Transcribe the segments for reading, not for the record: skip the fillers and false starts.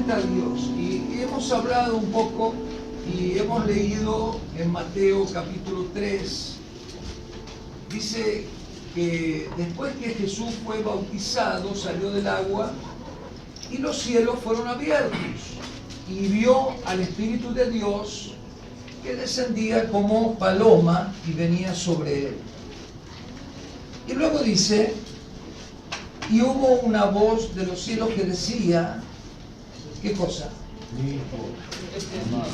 representa a Dios. Y hemos hablado un poco y hemos leído en Mateo capítulo 3, dice que después que Jesús fue bautizado, salió del agua y los cielos fueron abiertos y vio al Espíritu de Dios que descendía como paloma y venía sobre él. Y luego dice, y hubo una voz de los cielos que decía, ¿qué cosa? Mi hijo amado.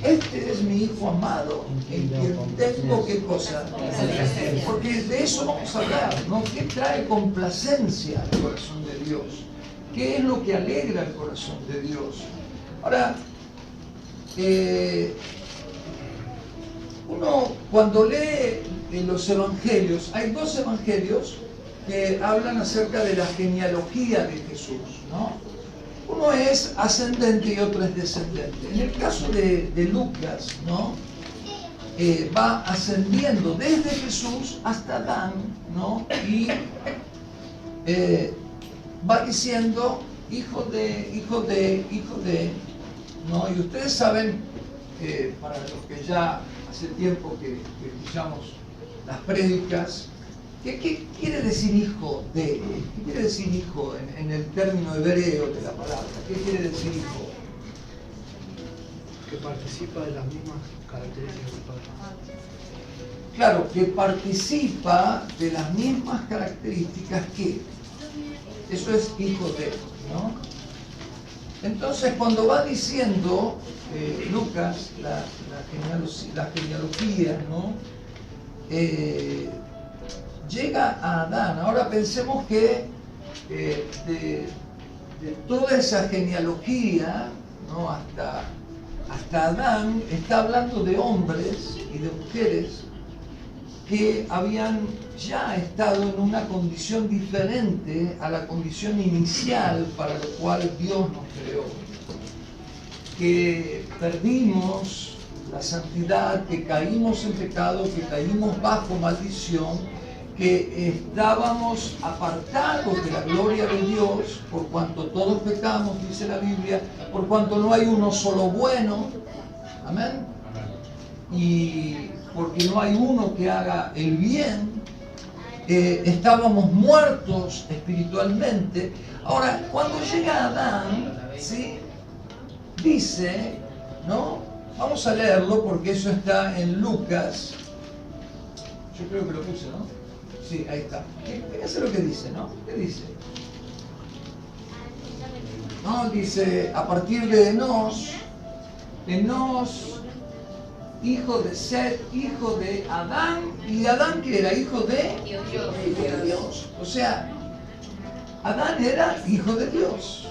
Este es mi hijo amado, en quien tengo qué cosa. Porque de eso vamos a hablar, ¿no? ¿Qué trae complacencia al corazón de Dios? ¿Qué es lo que alegra el corazón de Dios? Ahora, uno cuando lee en los evangelios, hay dos evangelios que hablan acerca de la genealogía de Jesús, ¿no? Uno es ascendente y otro es descendente. En el caso de Lucas, ¿no? Va ascendiendo desde Jesús hasta Adán, ¿no? Y va diciendo hijo de, ¿no? Y ustedes saben, para los que ya hace tiempo que escuchamos las prédicas, ¿qué quiere decir hijo de? ¿Qué quiere decir hijo en el término hebreo de la palabra? ¿Qué quiere decir hijo? Que participa de las mismas características del Padre. Claro, que participa de las mismas características que. Eso es hijo de, ¿no? Entonces, cuando va diciendo Lucas la genealogía, ¿no? Llega a Adán. Ahora pensemos que de toda esa genealogía, ¿no? hasta Adán, está hablando de hombres y de mujeres que habían ya estado en una condición diferente a la condición inicial para la cual Dios nos creó. Que perdimos la santidad, que caímos en pecado, que caímos bajo maldición, que estábamos apartados de la gloria de Dios, por cuanto todos pecamos, dice la Biblia, por cuanto no hay uno solo bueno, amén, y porque no hay uno que haga el bien, estábamos muertos espiritualmente. Ahora, cuando llega Adán, ¿sí? Dice, ¿no? Vamos a leerlo porque eso está en Lucas, yo creo que lo puse, ¿no? Sí, ahí está. Fíjense lo que dice, ¿no? ¿Qué dice? No, dice, a partir de Enos, hijo de Set, hijo de Adán, y Adán que era hijo de Dios. O sea, Adán era hijo de Dios.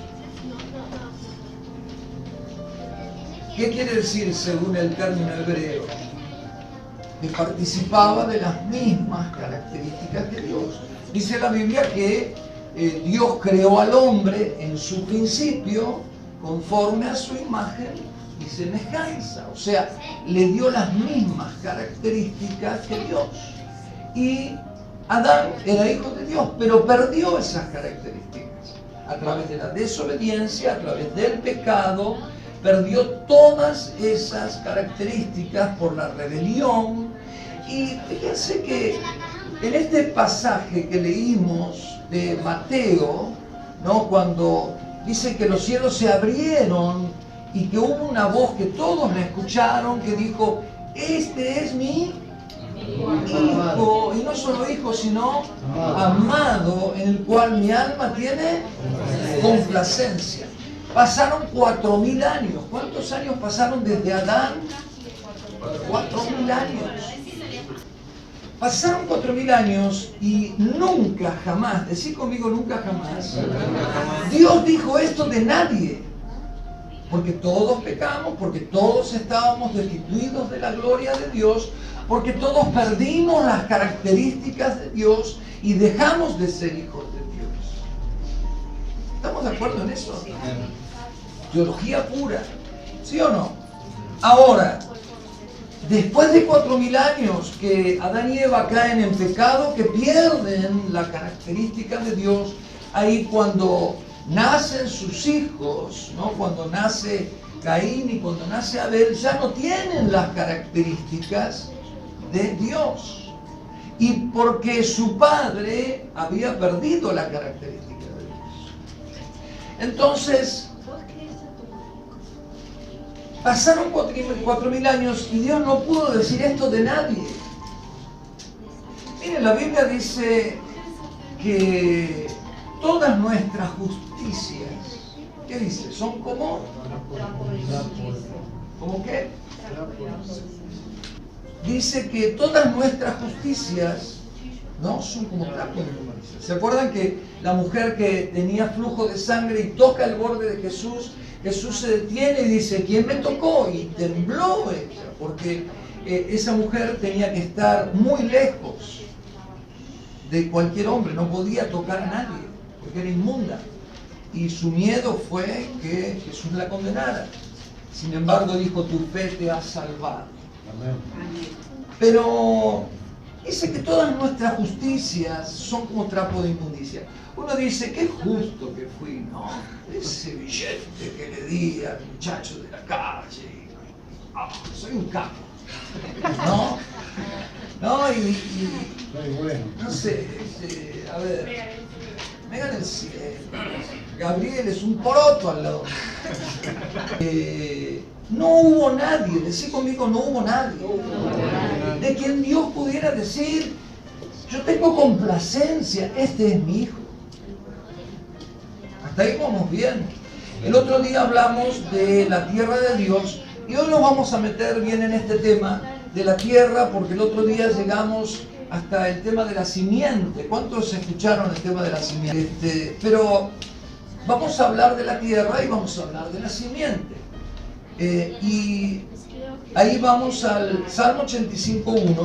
¿Qué quiere decir según el término hebreo? Que participaba de las mismas características de Dios. Dice la Biblia que Dios creó al hombre en su principio conforme a su imagen y semejanza. O sea, le dio las mismas características que Dios. Y Adán era hijo de Dios, pero perdió esas características. A través de la desobediencia, a través del pecado, perdió todas esas características por la rebelión. Y fíjense que en este pasaje que leímos de Mateo, ¿no? Cuando dice que los cielos se abrieron y que hubo una voz que todos la escucharon que dijo, este es mi hijo, y no solo hijo, sino amado, en el cual mi alma tiene complacencia. Pasaron 4000 años. ¿Cuántos años pasaron desde Adán? 4000 años. Pasaron 4000 años y nunca jamás, decí conmigo nunca jamás, Dios dijo esto de nadie. Porque todos pecamos, porque todos estábamos destituidos de la gloria de Dios, porque todos perdimos las características de Dios y dejamos de ser hijos de Dios. ¿Estamos de acuerdo en eso? Teología pura, ¿sí o no? Ahora, después de 4000 años que Adán y Eva caen en pecado, que pierden la característica de Dios, ahí cuando nacen sus hijos, ¿no? Cuando nace Caín y cuando nace Abel, ya no tienen las características de Dios. Y porque su padre había perdido la característica de Dios. Entonces, pasaron 4000 años y Dios no pudo decir esto de nadie. Miren, la Biblia dice que todas nuestras justicias, ¿qué dice? Son como... ¿Cómo qué? Dice que todas nuestras justicias, ¿no? Son como trapo de inmundicia. ¿Se acuerdan que la mujer que tenía flujo de sangre y toca el borde de Jesús, Jesús se detiene y dice, ¿quién me tocó? Y tembló ella, porque esa mujer tenía que estar muy lejos de cualquier hombre, no podía tocar a nadie, porque era inmunda. Y su miedo fue que Jesús la condenara. Sin embargo, dijo, tu fe te ha salvado. Amén. Pero dice que todas nuestras justicias son como trapo de inmundicia. Uno dice, qué justo que fui, ¿no? Ese billete que le di al muchacho de la calle. Soy un capo, ¿no? ¿No? Y Bueno. no sé, a ver, me gana el cielo. Gabriel es un poroto al lado. No hubo nadie, decí conmigo, no hubo nadie, de quien Dios pudiera decir, yo tengo complacencia, este es mi hijo. Hasta ahí vamos bien. El otro día hablamos de la tierra de Dios y hoy nos vamos a meter bien en este tema de la tierra, porque el otro día llegamos hasta el tema de la simiente. ¿Cuántos escucharon el tema de la simiente? Pero vamos a hablar de la tierra y vamos a hablar de la simiente. Y ahí vamos al Salmo 85:1,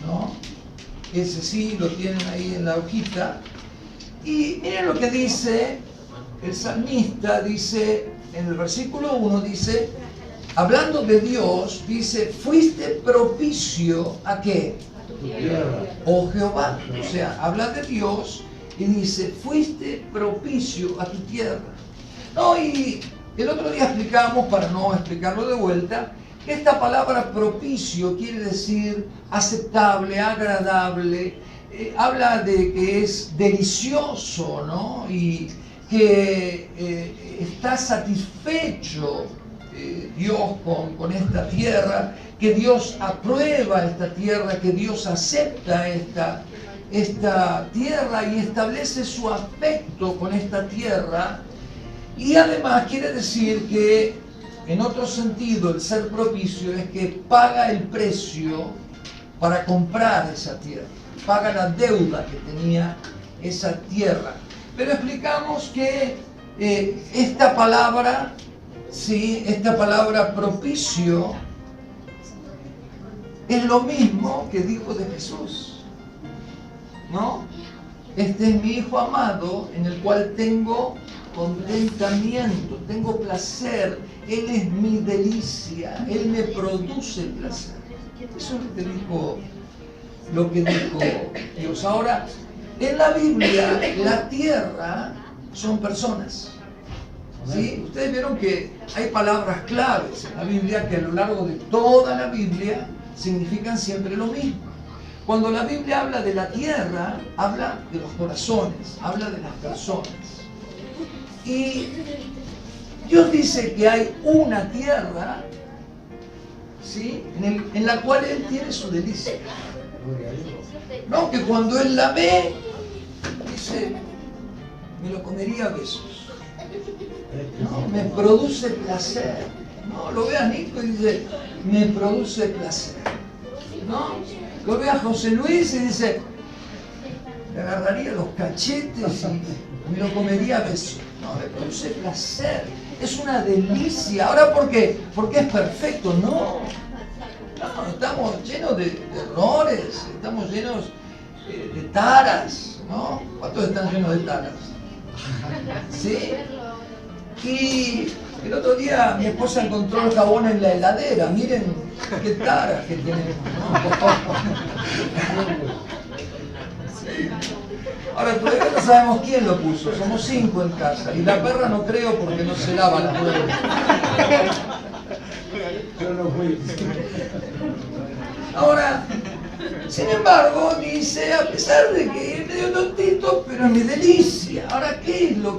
¿no? Ese sí lo tienen ahí en la hojita. Y miren lo que dice el salmista, dice en el versículo 1, dice, hablando de Dios, dice, fuiste propicio ¿a qué? Tu tierra. Oh Jehová. O sea, habla de Dios y dice, fuiste propicio a tu tierra. No, y el otro día explicamos, para no explicarlo de vuelta, que esta palabra propicio quiere decir aceptable, agradable, habla de que es delicioso, ¿no? Y que está satisfecho Dios con esta tierra, que Dios aprueba esta tierra, que Dios acepta esta tierra y establece su afecto con esta tierra. Y además quiere decir que, en otro sentido, el ser propicio es que paga el precio para comprar esa tierra, paga la deuda que tenía esa tierra. Pero explicamos que esta palabra, sí, esta palabra propicio, es lo mismo que dijo de Jesús, ¿no? Este es mi Hijo amado, en el cual tengo contentamiento, tengo placer, Él es mi delicia, Él me produce placer. Eso es lo que dijo Dios. Ahora, en la Biblia, la tierra son personas. ¿Sí? Ustedes vieron que hay palabras claves en la Biblia que a lo largo de toda la Biblia significan siempre lo mismo. Cuando la Biblia habla de la tierra, habla de los corazones, habla de las personas. Y Dios dice que hay una tierra, ¿sí? en la cual Él tiene su delicia. No, que cuando Él la ve, dice, me lo comería a besos. No, me produce placer. No, lo ve a Nico y dice, me produce placer. No, lo ve a José Luis y dice, le agarraría los cachetes y me lo comería a besos. No, me produce placer. Es una delicia. Ahora, ¿por qué? Porque es perfecto. No, estamos llenos de errores, estamos llenos de taras, ¿no? ¿Cuántos están llenos de taras? ¿Sí? Y El otro día mi esposa encontró el jabón en la heladera. Miren qué taras que tenemos, ¿no? Ahora todavía no sabemos quién lo puso. Somos 5 en casa. Y la perra no creo porque no se lava las huevas. Yo no fui. Ahora, sin embargo, dice, a pesar de que es medio tontito, pero es mi delicia. Ahora, ¿qué es lo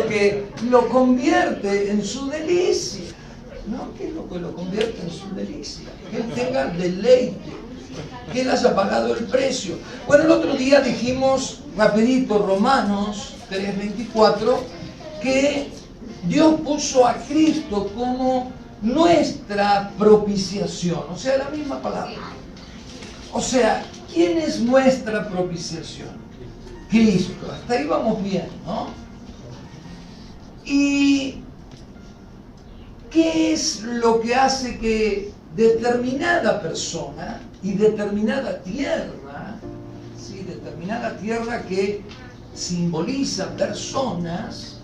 que lo convierte en su delicia? ¿No? ¿Qué es lo que lo convierte en su delicia? Que él tenga deleite, que él haya pagado el precio. Bueno, el otro día dijimos, rapidito, Romanos 3:24, que Dios puso a Cristo como nuestra propiciación, o sea, la misma palabra. O sea, ¿quién es nuestra propiciación? Cristo. Hasta ahí vamos bien, ¿no? ¿Y qué es lo que hace que determinada persona y determinada tierra, ¿sí? Determinada tierra que simboliza personas,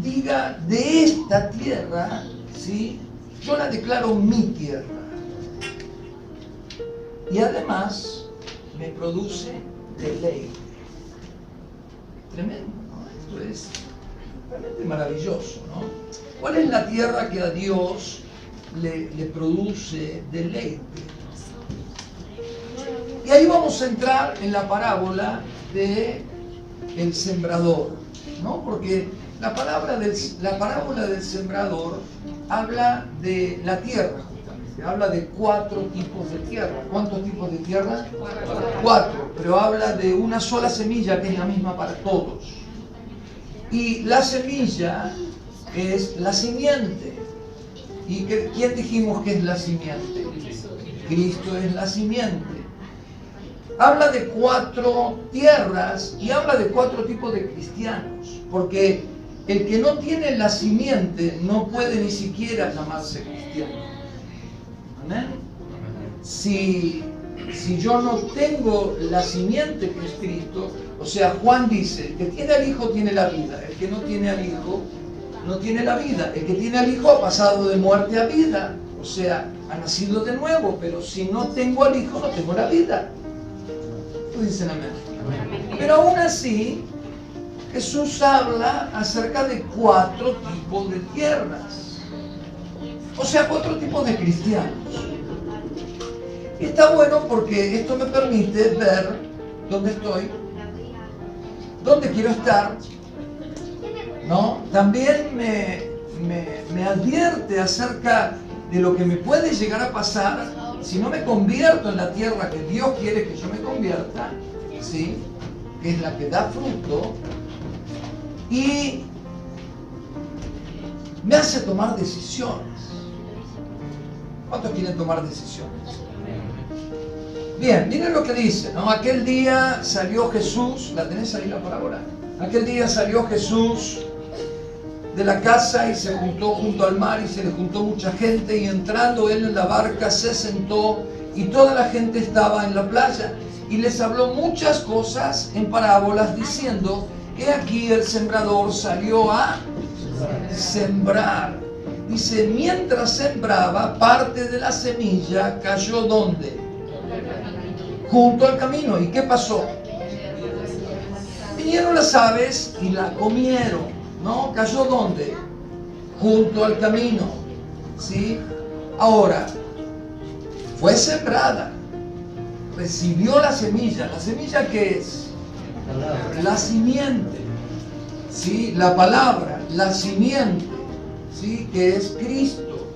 diga de esta tierra, ¿sí? Yo la declaro mi tierra? Y además me produce deleite. Tremendo, ¿no? Esto es realmente maravilloso, ¿no? ¿Cuál es la tierra que a Dios le produce deleite? Y ahí vamos a entrar en la parábola de el sembrador, ¿no? Porque la parábola del sembrador habla de la tierra, justamente. Habla de 4 tipos de tierra. ¿Cuántos tipos de tierra? 4. Pero habla de una sola semilla que es la misma para todos. Y la semilla es la simiente. ¿Y quién dijimos que es la simiente? Cristo es la simiente. Habla de 4 tierras y habla de 4 tipos de cristianos. Porque el que no tiene la simiente no puede ni siquiera llamarse cristiano. ¿Amén? Si yo no tengo la simiente que es Cristo, o sea, Juan dice, el que tiene al Hijo tiene la vida, el que no tiene al Hijo no tiene la vida, el que tiene al Hijo ha pasado de muerte a vida, o sea, ha nacido de nuevo, pero si no tengo al Hijo no tengo la vida. ¿Qué dicen amén? Pero aún así, Jesús habla acerca de 4 tipos de tierras, o sea, 4 tipos de cristianos. Y está bueno porque esto me permite ver dónde estoy, dónde quiero estar, ¿no? También me advierte acerca de lo que me puede llegar a pasar si no me convierto en la tierra que Dios quiere que yo me convierta, ¿sí? Que es la que da fruto, y me hace tomar decisiones. ¿Cuántos quieren tomar decisiones? Bien, miren lo que dice, ¿no? Aquel día salió Jesús, ¿la tenés ahí la parábola? Aquel día salió Jesús de la casa y se juntó junto al mar y se le juntó mucha gente, y entrando él en la barca se sentó y toda la gente estaba en la playa, y les habló muchas cosas en parábolas diciendo: he aquí el sembrador salió a sembrar. Dice, mientras sembraba, parte de la semilla cayó ¿dónde? Junto al camino. ¿Y qué pasó? Vinieron las aves y la comieron, ¿no? ¿Cayó dónde? Junto al camino, ¿sí? Ahora, fue sembrada, recibió la semilla. ¿La semilla qué es? La simiente, ¿sí? La palabra, la simiente, ¿sí? Que es Cristo.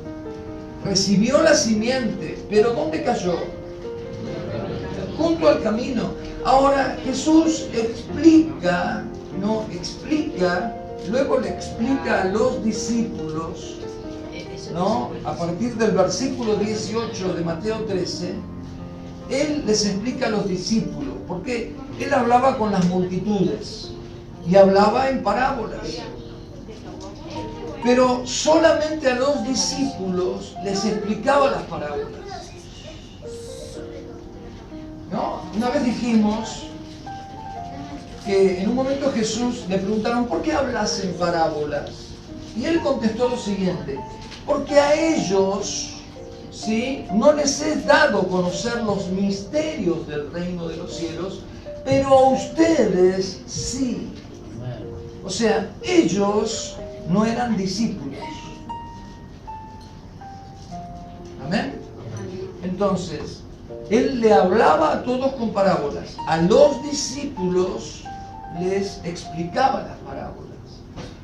Recibió la simiente, pero ¿dónde cayó? Junto al camino. Ahora Jesús explica, ¿no? Luego le explica a los discípulos, ¿no? A partir del versículo 18 de Mateo 13, Él les explica a los discípulos, porque Él hablaba con las multitudes y hablaba en parábolas. Pero solamente a los discípulos les explicaba las parábolas. ¿No? Una vez dijimos que en un momento Jesús le preguntaron, ¿por qué hablas en parábolas? Y él contestó lo siguiente, porque a ellos, ¿sí?, no les es dado conocer los misterios del reino de los cielos, pero a ustedes sí. O sea, ellos no eran discípulos. ¿Amén? Entonces, él le hablaba a todos con parábolas. A los discípulos les explicaba las parábolas.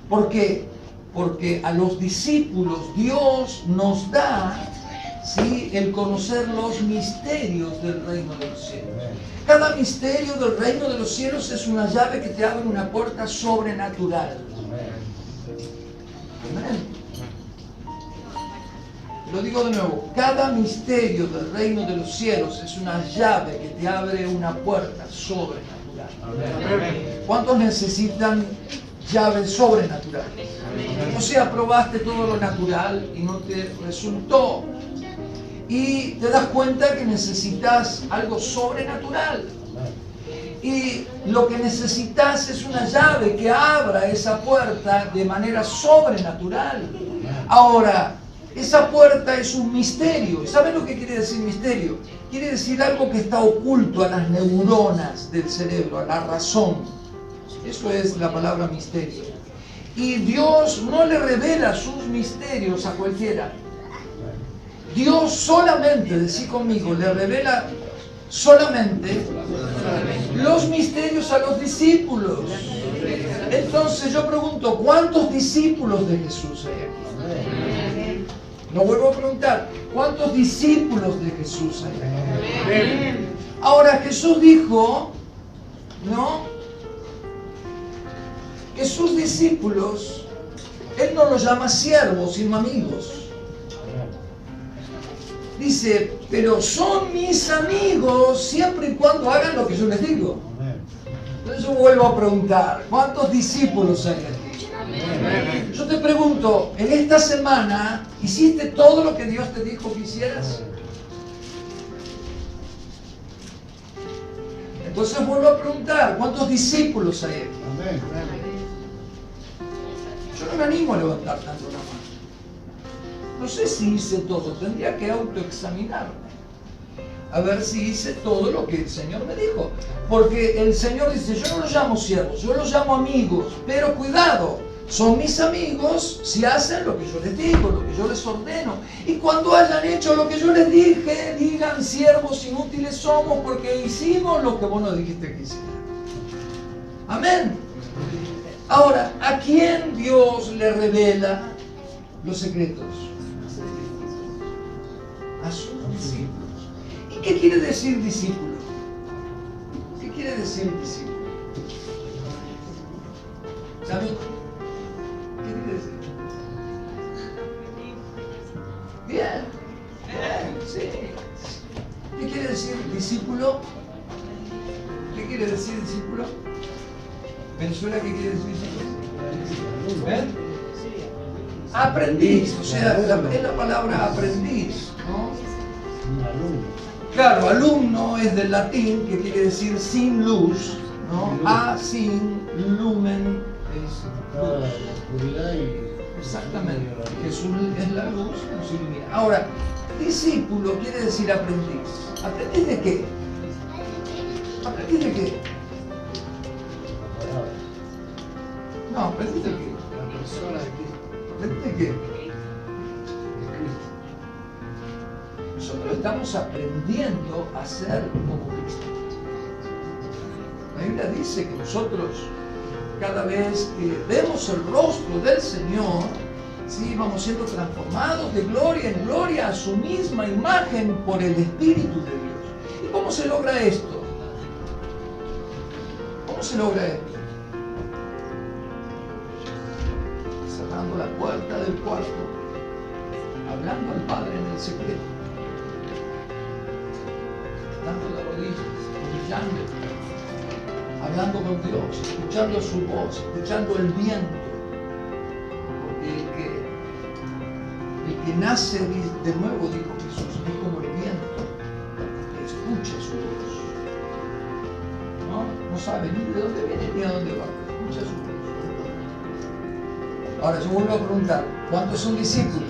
¿Por qué? Porque a los discípulos Dios nos da, ¿sí?, el conocer los misterios del reino de los cielos. Cada misterio del reino de los cielos es una llave que te abre una puerta sobrenatural. Amén. Lo digo de nuevo, cada misterio del reino de los cielos es una llave que te abre una puerta sobrenatural. Amén. ¿Cuántos necesitan llave sobrenatural? O sea, probaste todo lo natural y no te resultó. Y te das cuenta que necesitas algo sobrenatural. Y lo que necesitas es una llave que abra esa puerta de manera sobrenatural. Ahora, esa puerta es un misterio. ¿Saben lo que quiere decir misterio? Quiere decir algo que está oculto a las neuronas del cerebro, a la razón. Eso es la palabra misterio. Y Dios no le revela sus misterios a cualquiera. Dios solamente, decí conmigo, le revela solamente los misterios a los discípulos. Entonces yo pregunto, ¿cuántos discípulos de Jesús hay aquí? No vuelvo a preguntar, ¿cuántos discípulos de Jesús hay aquí? Ahora Jesús dijo, ¿no?, que sus discípulos, Él no los llama siervos, sino amigos. Dice, pero son mis amigos siempre y cuando hagan lo que yo les digo. Entonces yo vuelvo a preguntar, ¿cuántos discípulos hay aquí? Yo te pregunto, en esta semana, ¿hiciste todo lo que Dios te dijo que hicieras? Entonces vuelvo a preguntar, ¿cuántos discípulos hay aquí? Yo no me animo a levantar tanto la mano. No sé si hice todo, tendría que autoexaminarme. A ver si hice todo lo que el Señor me dijo. Porque el Señor dice, yo no los llamo siervos, yo los llamo amigos. Pero cuidado, son mis amigos si hacen lo que yo les digo, lo que yo les ordeno. Y cuando hayan hecho lo que yo les dije, digan, siervos inútiles somos porque hicimos lo que vos nos dijiste que hiciéramos. Amén. Ahora, ¿a quién Dios le revela los secretos? A sus discípulos. ¿Y qué quiere decir discípulo? ¿Qué quiere decir discípulo? ¿Saben? ¿Qué quiere decir? Bien, sí. ¿Qué quiere decir discípulo? ¿Qué quiere decir discípulo? ¿Venezuela qué quiere decir discípulo? ¿Ven? Aprendiz, o sea, es la palabra aprendiz, ¿no? Claro, alumno es del latín, que quiere decir sin luz, ¿no? A sin lumen es luz. Exactamente. Jesús es la luz, nos ilumina. Ahora, discípulo quiere decir aprendiz. ¿Aprendiz de qué? ¿Aprendiz de qué? No, ¿aprendiz de qué? La persona de Cristo. ¿Aprendiz de qué? Nosotros estamos aprendiendo a ser como Cristo. La Biblia dice que nosotros, cada vez que vemos el rostro del Señor, ¿sí?, vamos siendo transformados de gloria en gloria a su misma imagen por el Espíritu de Dios. ¿Y cómo se logra esto? ¿Cómo se logra esto? Cerrando la puerta del cuarto, hablando al Padre en el secreto, dando de rodillas, humillando, hablando con Dios, escuchando su voz, escuchando el viento. Porque el que nace de nuevo, dijo Jesús, es como el viento, que escucha su voz. ¿No? No sabe ni de dónde viene ni a dónde va. Escucha su voz. Ahora yo vuelvo a preguntar, ¿cuántos son discípulos?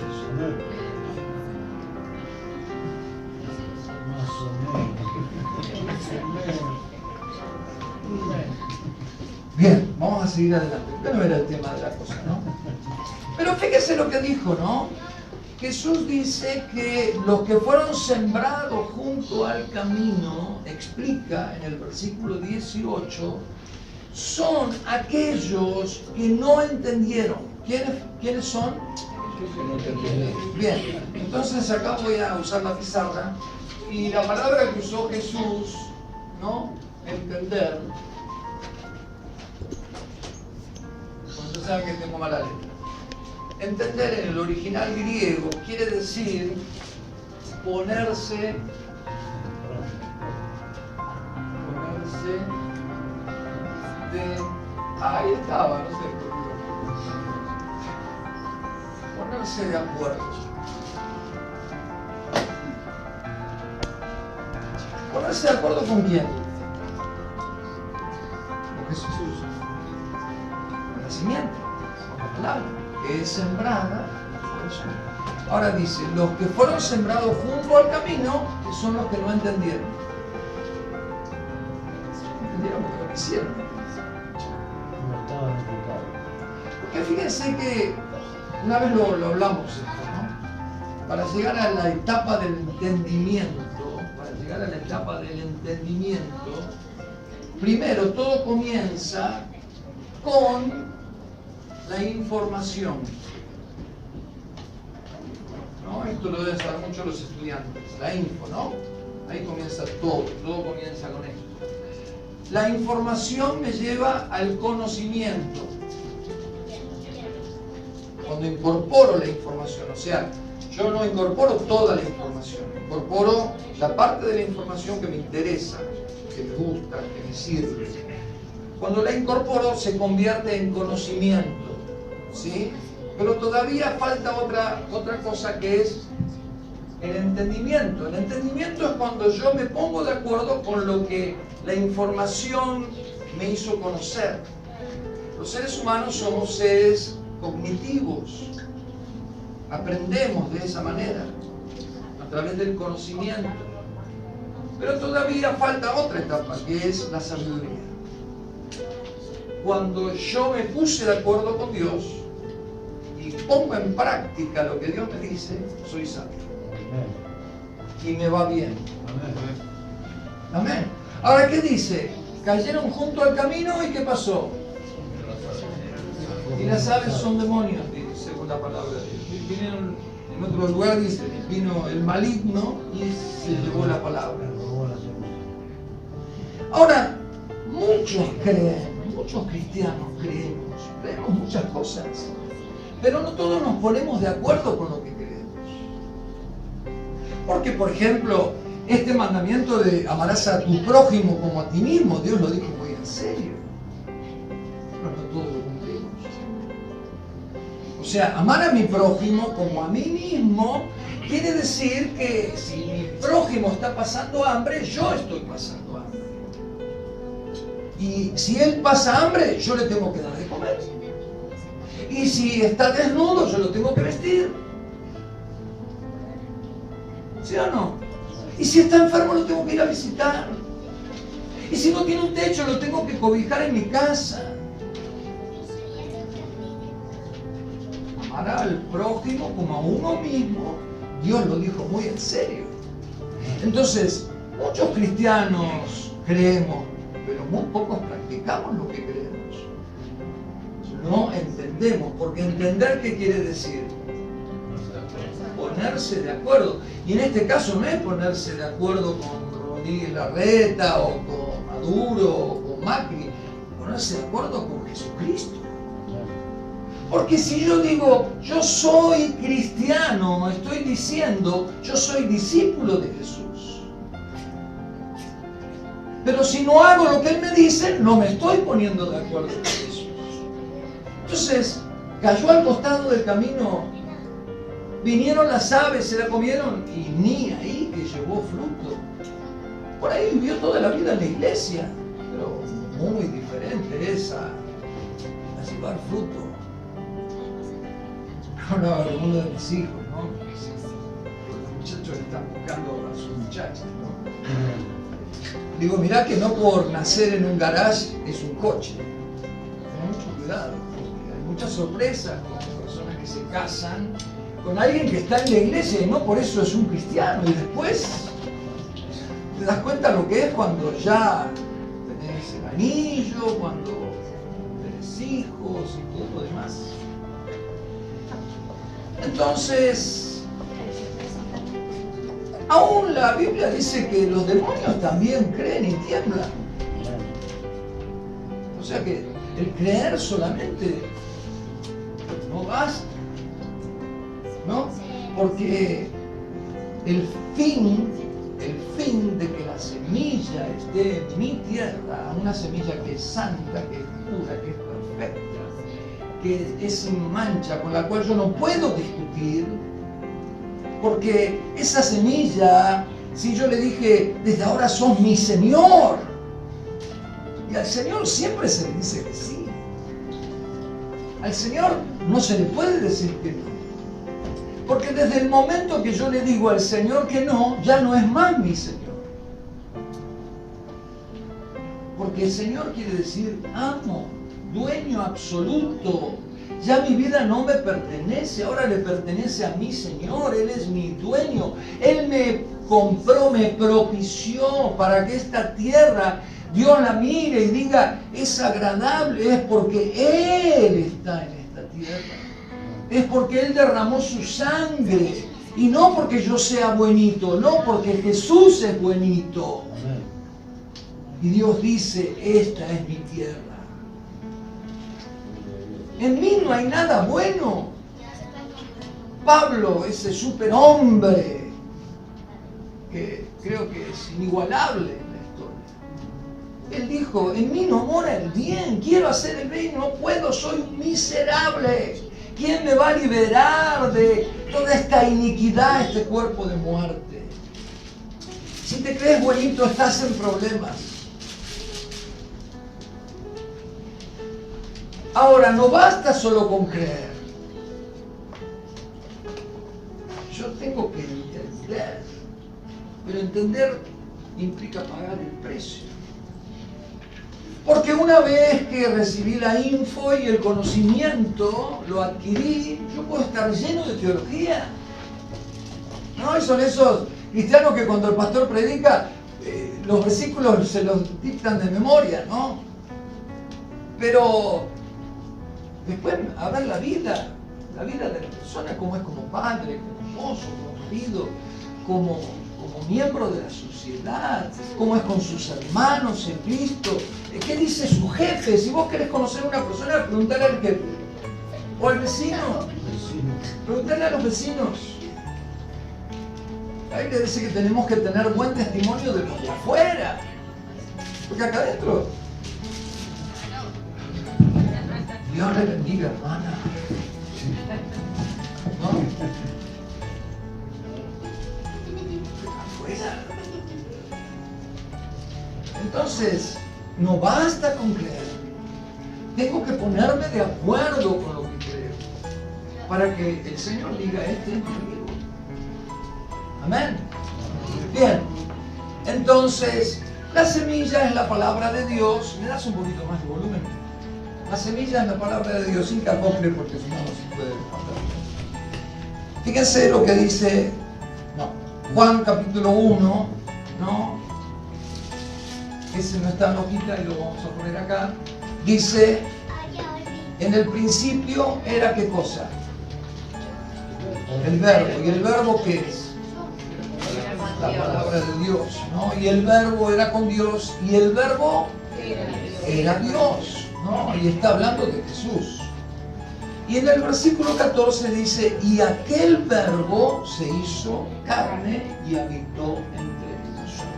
Más o menos. Bien, vamos a seguir adelante. Este no era el tema de la cosa, ¿no? Pero fíjese lo que dijo, ¿no? Jesús dice que los que fueron sembrados junto al camino, explica en el versículo 18, son aquellos que no entendieron. ¿Quiénes son? Bien, entonces acá voy a usar la pizarra y la palabra que usó Jesús, ¿no? Entender. Entonces saben que tengo mala letra. Entender en el original griego quiere decir ponerse de... Ahí estaba, no sé por qué. Ponerse de acuerdo. ¿Ponerse de acuerdo con quién? Con Jesús. Con la simiente, con la palabra, que es sembrada. Ahora dice, los que fueron sembrados junto al camino, que son los que no entendieron. ¿Entendieron? Porque lo hicieron. No estaban enfocados. Porque fíjense que una vez lo hablamos esto, ¿no? Para llegar a la etapa del entendimiento, primero todo comienza con la información. ¿No? Esto lo deben saber mucho los estudiantes, la info, ¿no? Ahí comienza todo comienza con esto. La información me lleva al conocimiento. Cuando incorporo la información, o sea, yo no incorporo toda la información, incorporo la parte de la información que me interesa, que me gusta, que me sirve. Cuando la incorporo se convierte en conocimiento, ¿sí? Pero todavía falta otra cosa que es el entendimiento. El entendimiento es cuando yo me pongo de acuerdo con lo que la información me hizo conocer. Los seres humanos somos seres cognitivos. Aprendemos de esa manera, a través del conocimiento. Pero todavía falta otra etapa, que es la sabiduría. Cuando yo me puse de acuerdo con Dios y pongo en práctica lo que Dios me dice, soy sabio. Y me va bien. Amén. Ahora, ¿qué dice? Cayeron junto al camino y ¿qué pasó? Y las aves son demonios, según la palabra de Dios. Vinieron, en otro lugar dice, vino el maligno y se llevó la palabra. Ahora, muchos creen, muchos cristianos creemos muchas cosas, pero no todos nos ponemos de acuerdo con lo que creemos. Porque, por ejemplo, este mandamiento de amarás a tu prójimo como a ti mismo, Dios lo dijo muy en serio. Pero no todos lo cumplimos. O sea, amar a mi prójimo como a mí mismo quiere decir que si mi prójimo está pasando hambre, yo estoy pasando hambre. Y si él pasa hambre, yo le tengo que dar de comer. Y si está desnudo, yo lo tengo que vestir. ¿Sí o no? Y si está enfermo, lo tengo que ir a visitar. Y si no tiene un techo, lo tengo que cobijar en mi casa. Amar al prójimo como a uno mismo, Dios lo dijo muy en serio. Entonces, muchos cristianos creemos, pero muy pocos practicamos lo que creemos. No entendemos, porque entender ¿qué quiere decir? Ponerse de acuerdo. Y en este caso no es ponerse de acuerdo con Rodríguez Larreta o con Maduro o con Macri, ponerse de acuerdo con Jesucristo. Porque si yo digo, yo soy cristiano, estoy diciendo, yo soy discípulo de Jesús. Pero si no hago lo que Él me dice, no me estoy poniendo de acuerdo con Jesús. Entonces, cayó al costado del camino, vinieron las aves, se la comieron y ni ahí que llevó fruto. Por ahí vivió toda la vida en la iglesia, pero muy diferente es a llevar fruto. Hablaba de uno de mis hijos, ¿no? Los muchachos están buscando a sus muchachas, ¿no? Digo, mirá que no por nacer en un garage es un coche. Ten mucho cuidado, porque hay muchas sorpresas con personas que se casan con alguien que está en la iglesia y no por eso es un cristiano. Y después te das cuenta lo que es cuando ya tenés el anillo, cuando tenés hijos y todo lo demás. Entonces, aún la Biblia dice que los demonios también creen y tiemblan. O sea que el creer solamente no basta, ¿no? Porque el fin de que la semilla esté en mi tierra, una semilla que es santa, que es pura, que es perfecta, que es sin mancha, con la cual yo no puedo discutir, porque esa semilla, si yo le dije, desde ahora sos mi Señor, y al Señor siempre se le dice que sí. Al Señor no se le puede decir que no. Porque desde el momento que yo le digo al Señor que no, ya no es más mi Señor. Porque el Señor quiere decir amo, dueño absoluto. Ya mi vida no me pertenece, ahora le pertenece a mi Señor. Él es mi dueño. Él me compró, me propició para que esta tierra Dios la mire y diga, es agradable, es porque Él está en esta tierra. Es porque Él derramó su sangre. Y no porque yo sea buenito, no porque Jesús es buenito. Y Dios dice, esta es mi tierra. En mí no hay nada bueno. Pablo, ese superhombre, que creo que es inigualable en la historia, él dijo, en mí no mora el bien, quiero hacer el bien, no puedo, soy miserable. ¿Quién me va a liberar de toda esta iniquidad, este cuerpo de muerte? Si te crees buenito, estás en problemas. Ahora, no basta solo con creer. Yo tengo que entender. Pero entender implica pagar el precio. Porque una vez que recibí la info y el conocimiento, lo adquirí, yo puedo estar lleno de teología. ¿No? Y son esos cristianos que cuando el pastor predica, los versículos se los dictan de memoria, ¿no? Pero después, a ver la vida de la persona, cómo es como padre, como esposo, como marido, como miembro de la sociedad, cómo es con sus hermanos en Cristo, qué dice su jefe. Si vos querés conocer a una persona, preguntale al jefe o al vecino, preguntale a los vecinos. Ahí le dice que tenemos que tener buen testimonio de los de afuera, porque acá adentro, Dios le bendiga, hermana, ¿no? Entonces, no basta con creer. Tengo que ponerme de acuerdo con lo que creo para que el Señor diga, este es mi amigo. Amén. Bien. Entonces, la semilla es la palabra de Dios. ¿Me das un poquito más de volumen? La semilla es la palabra de Dios, sin cacople, porque si no, no se puede hablar. Fíjense lo que dice Juan capítulo 1, ¿no? Ese no está en la hojita y lo vamos a poner acá. Dice, en el principio era ¿qué cosa? El verbo. ¿Y el verbo qué es? La palabra de Dios, ¿no? Y el verbo era con Dios y el verbo era Dios, ¿no? Y está hablando de Jesús. Y en el versículo 14 dice, y aquel verbo se hizo carne y habitó entre nosotros.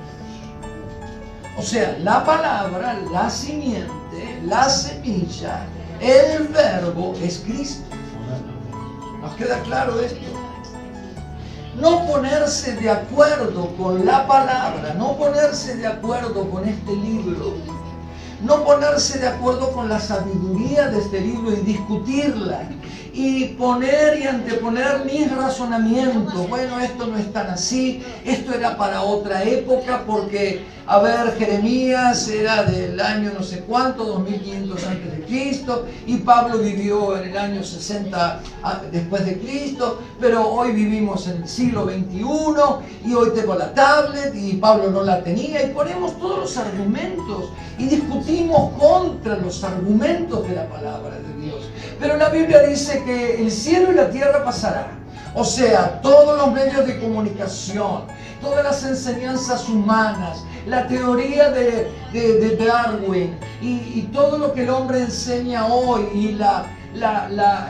O sea, la palabra, la simiente, la semilla, el verbo es Cristo. ¿Nos queda claro esto? No ponerse de acuerdo con la palabra, no ponerse de acuerdo con este libro, no ponerse de acuerdo con la sabiduría de este libro y discutirla y poner y anteponer mis razonamientos. Bueno, esto no es tan así, esto era para otra época porque, a ver, Jeremías era del año no sé cuánto, 2500 antes de Cristo, y Pablo vivió en el año 60 después de Cristo, pero hoy vivimos en el siglo XXI y hoy tengo la tablet y Pablo no la tenía, y ponemos todos los argumentos y discutimos contra los argumentos de la palabra de Dios. Pero la Biblia dice que el cielo y la tierra pasarán. O sea, todos los medios de comunicación, todas las enseñanzas humanas, la teoría de Darwin y todo lo que el hombre enseña hoy, y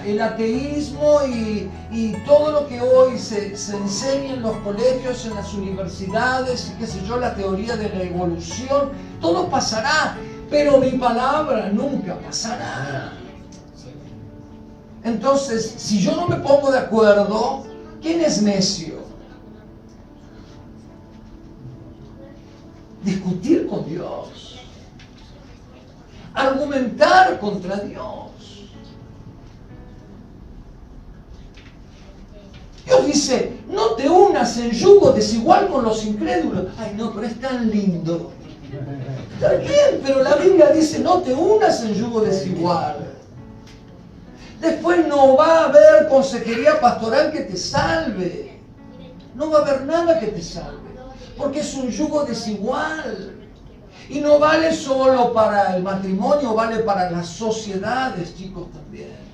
el ateísmo y todo lo que hoy se enseña en los colegios, en las universidades, y qué sé yo, la teoría de la evolución, todo pasará, pero mi palabra nunca pasará. Entonces, si yo no me pongo de acuerdo, ¿quién es necio? Discutir con Dios, argumentar contra Dios. Dios dice, no te unas en yugo desigual con los incrédulos. Ay, no, pero es tan lindo. Está bien, pero la Biblia dice, no te unas en yugo desigual. Después no va a haber consejería pastoral que te salve. No va a haber nada que te salve. Porque es un yugo desigual. Y no vale solo para el matrimonio, vale para las sociedades, chicos, también.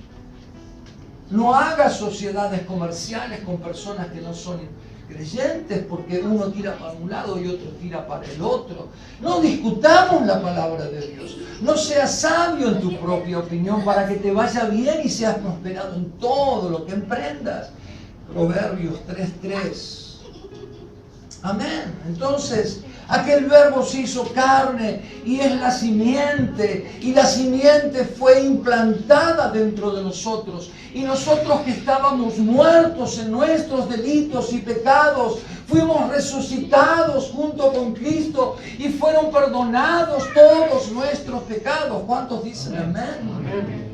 No hagas sociedades comerciales con personas que no son creyentes, porque uno tira para un lado y otro tira para el otro. No discutamos la palabra de Dios. No seas sabio en tu propia opinión para que te vaya bien y seas prosperado en todo lo que emprendas. Proverbios 3:3. Amén. Entonces, aquel verbo se hizo carne y es la simiente, y la simiente fue implantada dentro de nosotros, y nosotros que estábamos muertos en nuestros delitos y pecados, fuimos resucitados junto con Cristo y fueron perdonados todos nuestros pecados. ¿Cuántos dicen amén?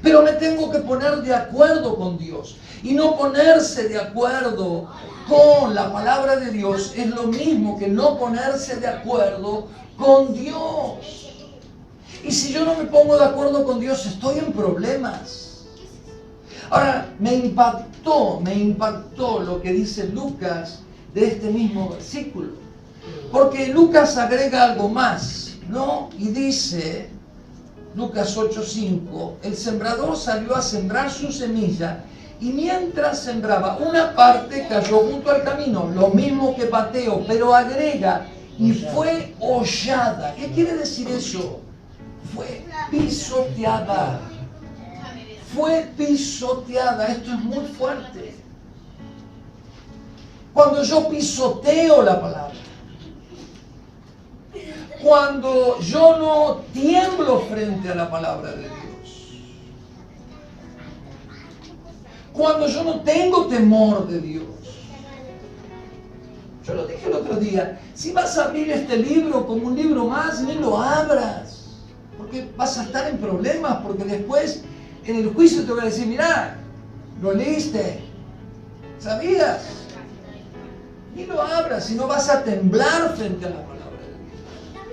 Pero me tengo que poner de acuerdo con Dios, y no ponerse de acuerdo con la palabra de Dios es lo mismo que no ponerse de acuerdo con Dios. Y si yo no me pongo de acuerdo con Dios, estoy en problemas. Ahora, me impactó lo que dice Lucas de este mismo versículo. Porque Lucas agrega algo más, ¿no? Y dice, Lucas 8:5, el sembrador salió a sembrar su semilla, y mientras sembraba, una parte cayó junto al camino, lo mismo que Mateo, pero agrega, y fue hollada. ¿Qué quiere decir eso? Fue pisoteada. Fue pisoteada. Esto es muy fuerte. Cuando yo pisoteo la palabra, cuando yo no tiemblo frente a la palabra de Dios, cuando yo no tengo temor de Dios. Yo lo dije el otro día, si vas a abrir este libro como un libro más, ni lo abras, porque vas a estar en problemas, porque después en el juicio te voy a decir, mirá, lo leíste, ¿sabías? Ni lo abras, si no vas a temblar frente a la palabra de Dios.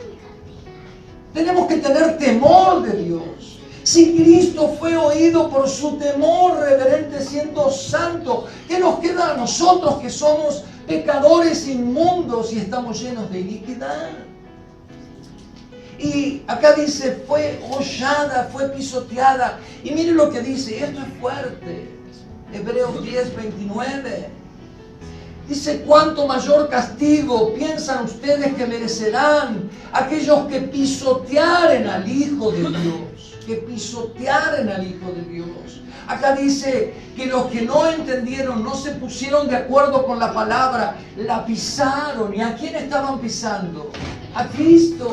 Tenemos que tener temor de Dios. Si Cristo fue oído por su temor reverente siendo santo, ¿qué nos queda a nosotros que somos pecadores inmundos y estamos llenos de iniquidad? Y acá dice, fue hollada, fue pisoteada. Y mire lo que dice, esto es fuerte. Hebreos 10:29. Dice, ¿cuánto mayor castigo piensan ustedes que merecerán aquellos que pisotearen al Hijo de Dios? Que pisotearen al Hijo de Dios. Acá dice que los que no entendieron, no se pusieron de acuerdo con la palabra, la pisaron. ¿Y a quién estaban pisando? A Cristo.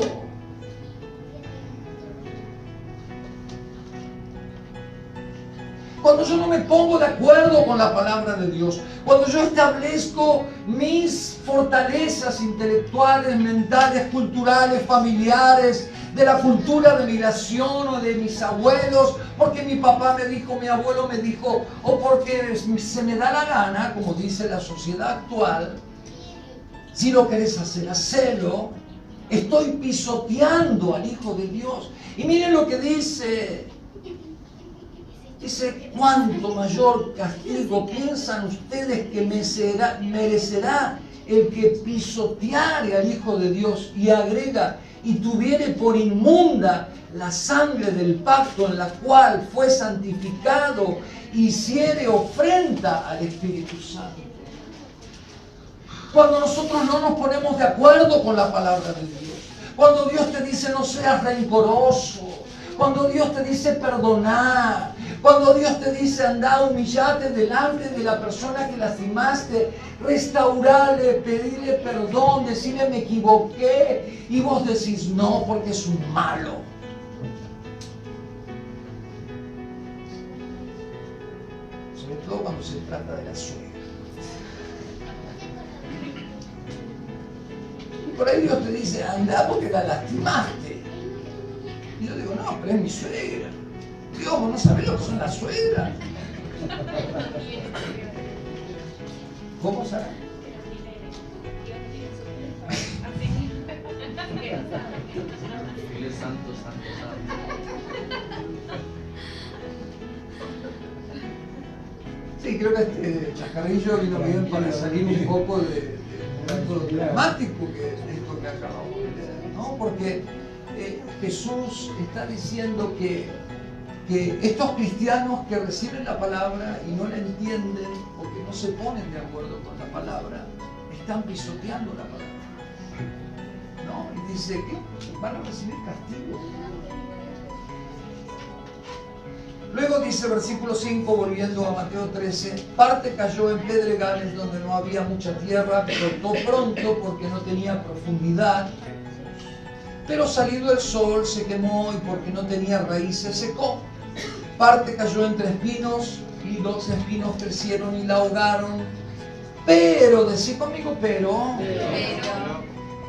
Cuando yo no me pongo de acuerdo con la palabra de Dios, cuando yo establezco mis fortalezas intelectuales, mentales, culturales, familiares, de la cultura de mi nación o de mis abuelos, porque mi papá me dijo, mi abuelo me dijo, o porque se me da la gana, como dice la sociedad actual. Si lo querés hacer, hacelo. Estoy pisoteando al Hijo de Dios. Y miren lo que dice. Dice, ¿cuánto mayor castigo piensan ustedes que merecerá el que pisoteare al Hijo de Dios? Y agrega, y tuviere por inmunda la sangre del pacto en la cual fue santificado, hiciere ofrenda al Espíritu Santo. Cuando nosotros no nos ponemos de acuerdo con la palabra de Dios, cuando Dios te dice no seas rencoroso, cuando Dios te dice perdonar, cuando Dios te dice anda, humillate delante de la persona que lastimaste, restaurarle, pedirle perdón, decirle me equivoqué, y vos decís no porque es un malo. Sobre todo cuando se trata de la suegra. Y por ahí Dios te dice anda porque la lastimaste. Y yo digo no, pero es mi suegra. Dios, vos no sabés lo que son las suegras. ¿Cómo sabes? Él es santo, santo, santo. Sí, creo que este chascarrillo vino bien para salir un poco de lo dramático que es esto que acabamos de leer, ¿no? Porque Jesús está diciendo que estos cristianos que reciben la palabra y no la entienden porque no se ponen de acuerdo con la palabra, están pisoteando la palabra, ¿no? Y dice que van a recibir castigo. Luego dice versículo 5, volviendo a Mateo 13, parte cayó en pedregales donde no había mucha tierra, brotó pronto porque no tenía profundidad, pero salido el sol se quemó y porque no tenía raíz se secó. Parte cayó entre espinos y los espinos crecieron y la ahogaron. Pero, decí conmigo, pero.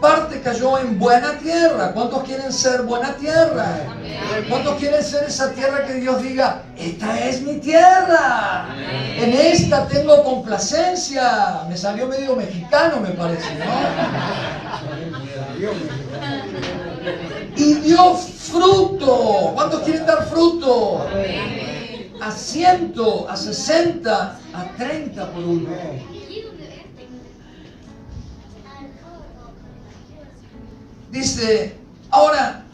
Parte cayó en buena tierra. ¿Cuántos quieren ser buena tierra? ¿Cuántos quieren ser esa tierra que Dios diga, esta es mi tierra? En esta tengo complacencia. Me salió medio mexicano, me parece, ¿no? Y dio fruto. ¿Cuántos quieren dar fruto? A 100, a 60, a 30 por uno. Dice, ahora,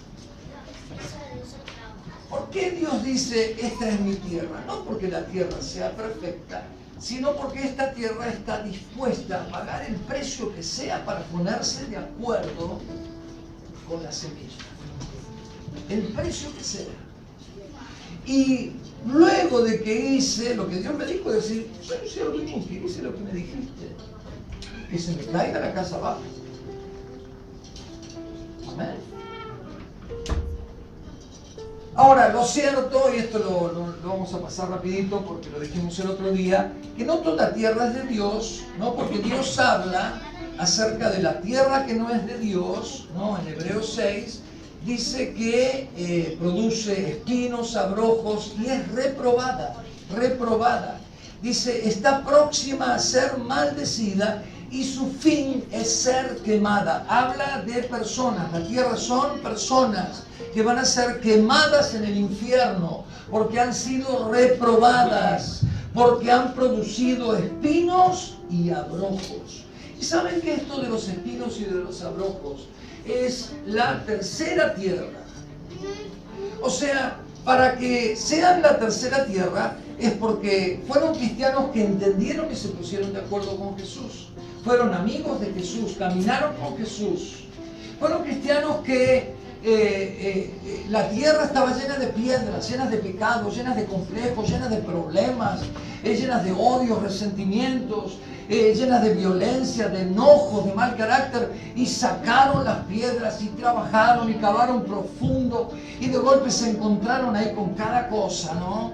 ¿por qué Dios dice, esta es mi tierra? No porque la tierra sea perfecta, sino porque esta tierra está dispuesta a pagar el precio que sea para ponerse de acuerdo con la semilla. El precio que sea. Y luego de que hice lo que Dios me dijo, decir, bueno, hice lo mismo que hice lo que me dijiste. Que se me caiga la casa abajo. Amén. Ahora, lo cierto, y esto lo vamos a pasar rapidito porque lo dijimos el otro día, que no toda tierra es de Dios, ¿no? Porque Dios habla acerca de la tierra que no es de Dios, ¿no? En Hebreos 6 dice que produce espinos, abrojos y es reprobada. Dice, está próxima a ser maldecida y su fin es ser quemada. Habla de personas, la tierra son personas que van a ser quemadas en el infierno porque han sido reprobadas, porque han producido espinos y abrojos. ¿Y saben que esto de los espinos y de los abrojos es la tercera tierra? O sea, para que sean la tercera tierra es porque fueron cristianos que entendieron y se pusieron de acuerdo con Jesús. Fueron amigos de Jesús, caminaron con Jesús. Fueron cristianos que la tierra estaba llena de piedras, llenas de pecados, llenas de complejos, llenas de problemas, llenas de odios, resentimientos, llenas de violencia, de enojos, de mal carácter, y sacaron las piedras y trabajaron y cavaron profundo y de golpe se encontraron ahí con cada cosa, ¿no?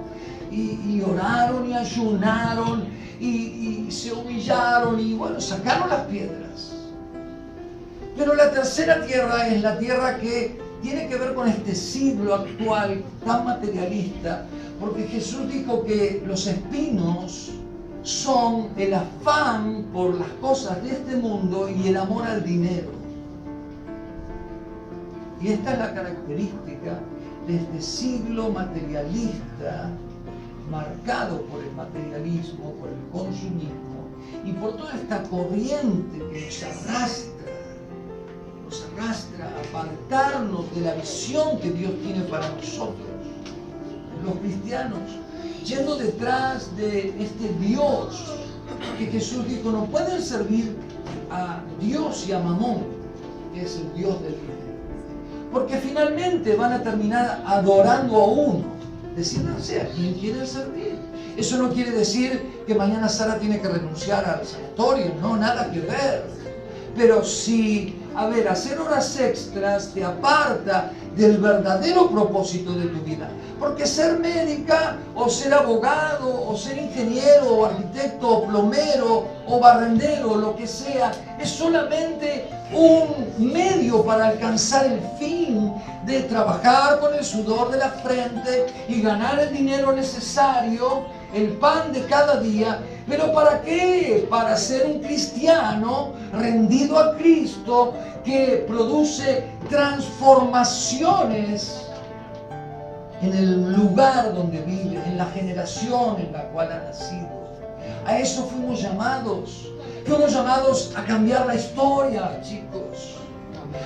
Y oraron y ayunaron y se humillaron y bueno, sacaron las piedras. Pero la tercera tierra es la tierra que tiene que ver con este siglo actual tan materialista, porque Jesús dijo que los espinos son el afán por las cosas de este mundo y el amor al dinero. Y esta es la característica de este siglo materialista, marcado por el materialismo, por el consumismo y por toda esta corriente que nos arrastra a apartarnos de la visión que Dios tiene para nosotros, los cristianos, yendo detrás de este Dios que Jesús dijo: no pueden servir a Dios y a Mamón, que es el Dios del dinero, porque finalmente van a terminar adorando a uno. Decídanse a quién quieren servir. Eso no quiere decir que mañana Sara tiene que renunciar al sanatorio, no, nada que ver. Pero si, hacer horas extras te aparta del verdadero propósito de tu vida. Porque ser médica, o ser abogado, o ser ingeniero, o arquitecto, o plomero, o barrendero, o lo que sea, es solamente un medio para alcanzar el fin de trabajar con el sudor de la frente y ganar el dinero necesario, el pan de cada día. ¿Pero para qué? Para ser un cristiano rendido a Cristo, que produce transformaciones en el lugar donde vive, en la generación en la cual ha nacido. A eso fuimos llamados. Fuimos llamados a cambiar la historia, chicos.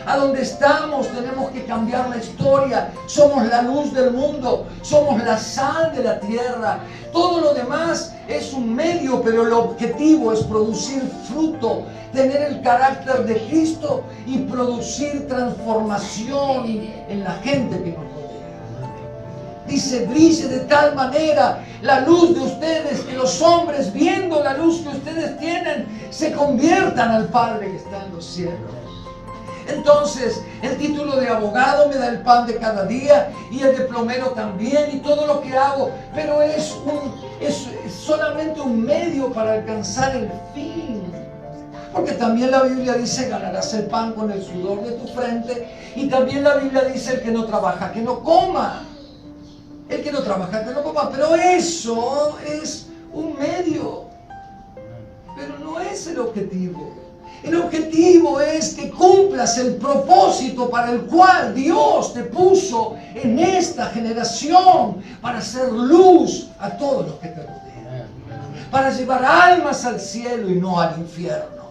A donde estamos tenemos que cambiar la historia. Somos la luz del mundo, somos la sal de la tierra. Todo lo demás es un medio, pero el objetivo es producir fruto, tener el carácter de Cristo y producir transformación en la gente que nos rodea. Dice: brille de tal manera la luz de ustedes, que los hombres, viendo la luz que ustedes tienen, se conviertan al Padre que está en los cielos. Entonces, el título de abogado me da el pan de cada día, y el de plomero también, y todo lo que hago, pero es solamente un medio para alcanzar el fin. Porque también la Biblia dice: ganarás el pan con el sudor de tu frente, y también la Biblia dice: el que no trabaja, que no coma. El que no trabaja, que no coma. Pero eso es un medio, pero no es el objetivo. El objetivo es que cumplas el propósito para el cual Dios te puso en esta generación, para hacer luz a todos los que te rodean, para llevar almas al cielo y no al infierno.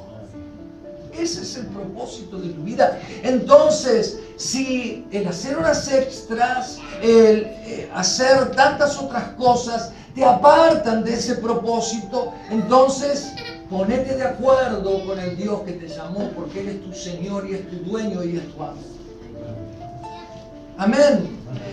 Ese es el propósito de tu vida. Entonces, si el hacer horas extras, el hacer tantas otras cosas te apartan de ese propósito, entonces ponete de acuerdo con el Dios que te llamó, porque Él es tu Señor y es tu dueño y es tu amo. Amén.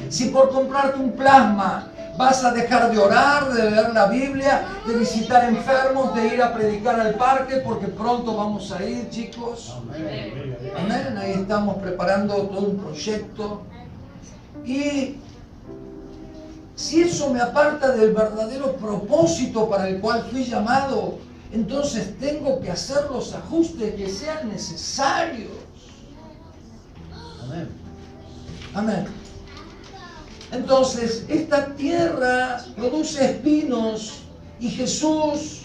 Si por comprarte un plasma vas a dejar de orar, de leer la Biblia, de visitar enfermos, de ir a predicar al parque, porque pronto vamos a ir, chicos. Amén. Ahí estamos preparando todo un proyecto. Y si eso me aparta del verdadero propósito para el cual fui llamado, entonces tengo que hacer los ajustes que sean necesarios. Amén. Amén. Entonces, esta tierra produce espinos, y Jesús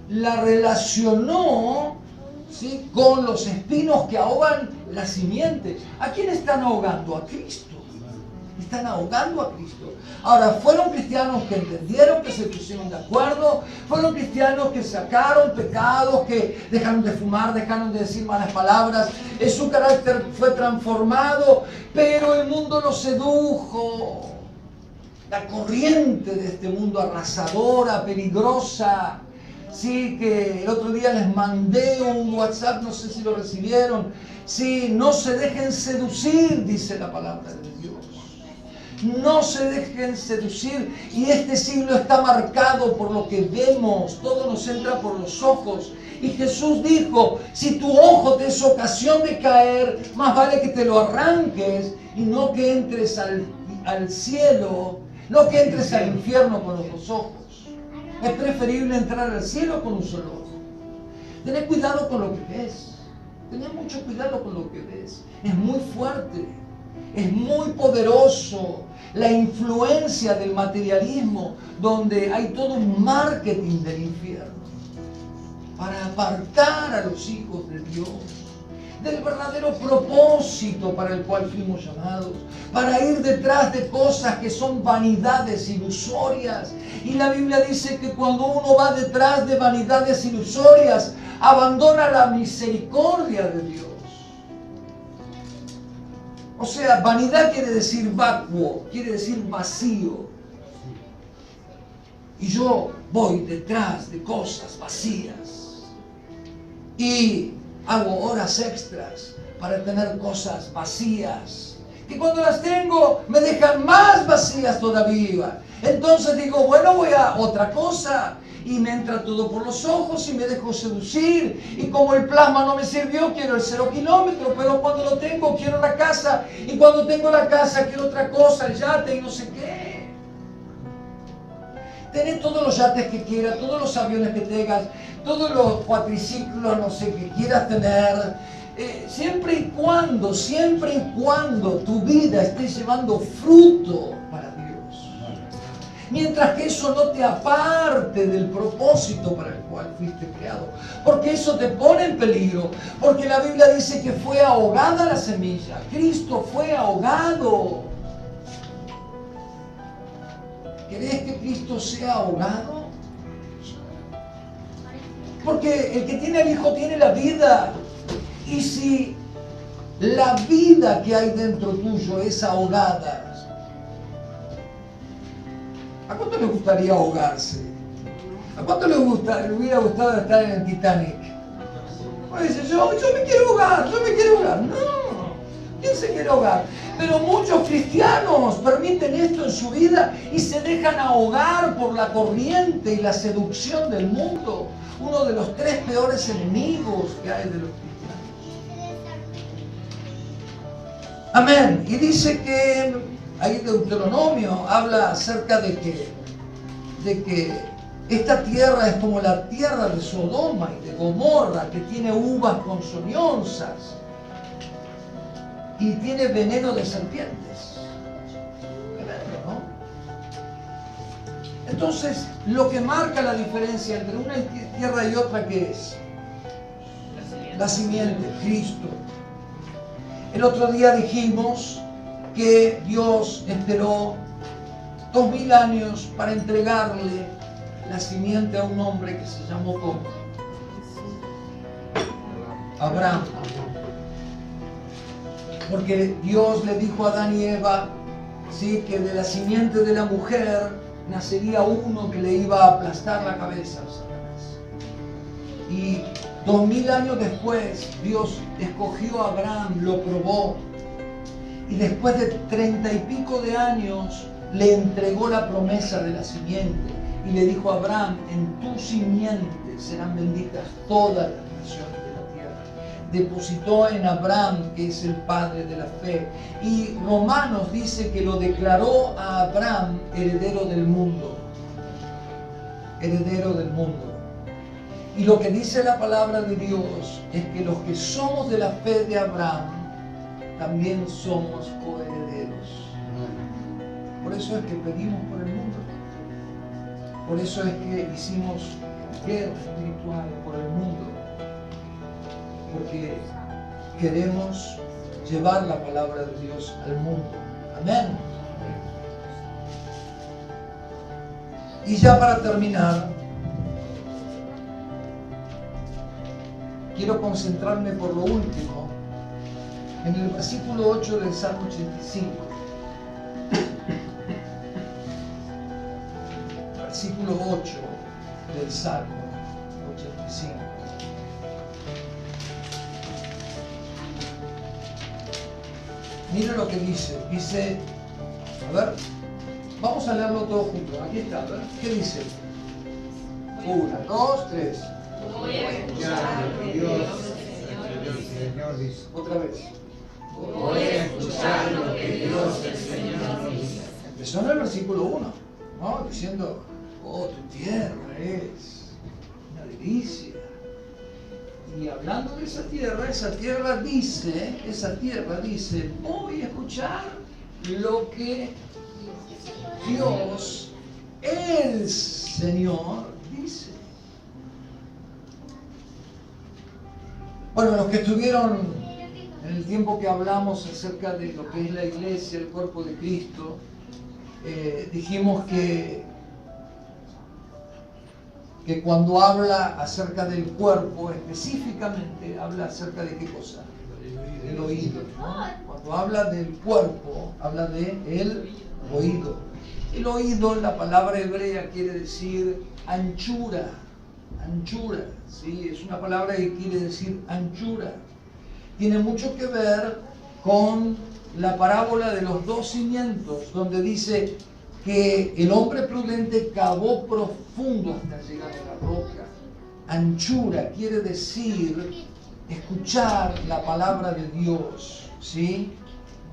la relacionó, ¿sí?, con los espinos que ahogan la simiente. ¿A quién están ahogando? A Cristo. Están ahogando a Cristo. Ahora, fueron cristianos que entendieron, que se pusieron de acuerdo, fueron cristianos que sacaron pecados, que dejaron de fumar, dejaron de decir malas palabras, su carácter fue transformado, pero el mundo los sedujo. La corriente de este mundo arrasadora, peligrosa. Sí, que el otro día les mandé un WhatsApp, no sé si lo recibieron. Sí, no se dejen seducir, dice la palabra de Dios. No se dejen seducir. Y este siglo está marcado por lo que vemos. Todo nos entra por los ojos. Y Jesús dijo: si tu ojo te es ocasión de caer, más vale que te lo arranques y no que entres al cielo, no que entres al infierno con los dos ojos. Es preferible entrar al cielo con un solo ojo. Tened cuidado con lo que ves. Tened mucho cuidado con lo que ves. Es muy fuerte. es muy poderoso. La influencia del materialismo, donde hay todo un marketing del infierno para apartar a los hijos de Dios del verdadero propósito para el cual fuimos llamados, para ir detrás de cosas que son vanidades ilusorias. Y la Biblia dice que cuando uno va detrás de vanidades ilusorias, abandona la misericordia de Dios. O sea, vanidad quiere decir vacuo, quiere decir vacío. Y yo voy detrás de cosas vacías. Y hago horas extras para tener cosas vacías, que cuando las tengo me dejan más vacías todavía. Entonces digo, bueno, voy a otra cosa, y me entra todo por los ojos y me dejo seducir, y como el plasma no me sirvió, quiero el 0 kilómetro, pero cuando lo tengo quiero la casa, y cuando tengo la casa quiero otra cosa, el yate y no sé qué. Tenés todos los yates que quieras, todos los aviones que tengas, todos los cuatriciclos, no sé, que quieras tener, siempre y cuando tu vida esté llevando fruto para Dios. Mientras que eso no te aparte del propósito para el cual fuiste creado. Porque eso te pone en peligro. Porque la Biblia dice que fue ahogada la semilla. Cristo fue ahogado. ¿Querés que Cristo sea ahogado? Porque el que tiene al Hijo tiene la vida. Y si la vida que hay dentro tuyo es ahogada, ¿a cuánto le gustaría ahogarse? ¿A cuánto le hubiera gustado estar en el Titanic? Pues dice, yo me quiero ahogar, yo me quiero ahogar. No, ¿quién se quiere ahogar? Pero muchos cristianos permiten esto en su vida y se dejan ahogar por la corriente y la seducción del mundo. Uno de los 3 peores enemigos que hay de los cristianos. Amén. Y dice que ahí Deuteronomio habla acerca de que esta tierra es como la tierra de Sodoma y de Gomorra, que tiene uvas ponzoñosas y tiene veneno de serpientes. Tremendo, ¿no? Entonces, lo que marca la diferencia entre una tierra y otra, ¿qué es? La simiente, Cristo. El otro día dijimos que Dios esperó 2000 años para entregarle la simiente a un hombre que se llamó ¿cómo? Abraham. Porque Dios le dijo a Adán y Eva, ¿sí?, que de la simiente de la mujer nacería uno que le iba a aplastar la cabeza a Satanás. Y 2000 años después Dios escogió a Abraham, lo probó, y después de 30 y pico de años le entregó la promesa de la simiente y le dijo a Abraham, en tu simiente serán benditas todas las naciones de la tierra. Depositó en Abraham, que es el padre de la fe, y Romanos dice que lo declaró a Abraham heredero del mundo. Heredero del mundo. Y lo que dice la palabra de Dios es que los que somos de la fe de Abraham también somos coherederos. Por eso es que pedimos por el mundo. Por eso es que hicimos guerra espiritual por el mundo. Porque queremos llevar la palabra de Dios al mundo. Amén. Y ya para terminar, quiero concentrarme por lo último en el versículo 8 del Salmo 85. Versículo 8 del Salmo 85. Mira lo que dice. Dice, a ver, vamos a leerlo todo juntos. Aquí está, a ver, ¿qué dice? 1, 2, 3. Voy a escuchar lo que Dios, el Señor dice. Otra vez. voy a escuchar lo que Dios el Señor dice. Empezó en el versículo 1, ¿no? Diciendo, oh, tu tierra es una delicia. Y hablando de esa tierra dice, voy a escuchar lo que Dios, el Señor, dice. Bueno, los que estuvieron en el tiempo que hablamos acerca de lo que es la iglesia, el cuerpo de Cristo, dijimos que cuando habla acerca del cuerpo, específicamente habla acerca de qué cosa? Del oído, ¿no? Cuando habla del cuerpo, habla de el oído. El oído, la palabra hebrea quiere decir anchura, ¿sí? Es una palabra que quiere decir anchura. Tiene mucho que ver con la parábola de los 2 cimientos, donde dice que el hombre prudente cavó profundo hasta llegar a la roca. Anchura quiere decir escuchar la palabra de Dios, ¿sí?